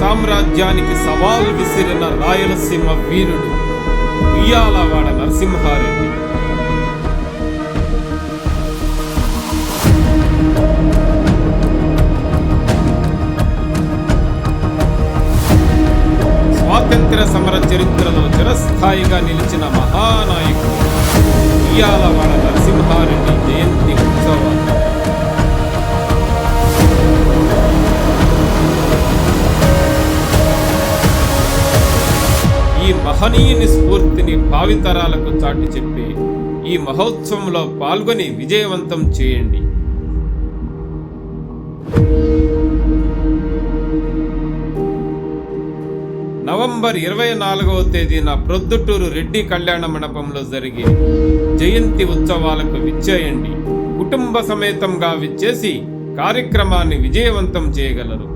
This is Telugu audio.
సామ్రాజ్యానికి సవాల్ విసిరిన రాయలసీమ వీరుడు ఉయ్యాలవాడ నరసింహారెడ్డి. స్వాతంత్ర్య సమర చరిత్రలో చిరస్థాయిగా నిలిచిన మహానాయకుడు ఉయ్యాలవాడ నరసింహారెడ్డి జయంతి ఉత్సవాలు. ఈ మహనీయుని స్ఫూర్తిని భావితరాలకు చాటి చెప్పి ఈ మహోత్సవంలో పాల్గొని విజయవంతం చేయండి. నవంబర్ 24వ తేదీన ప్రొద్దుటూరు రెడ్డి కళ్యాణ మండపంలో జరిగే జయంతి ఉత్సవాలకు విచ్చేయండి. కుటుంబ సమేతంగా విచ్చేసి కార్యక్రమాన్ని విజయవంతం చేయగలరు.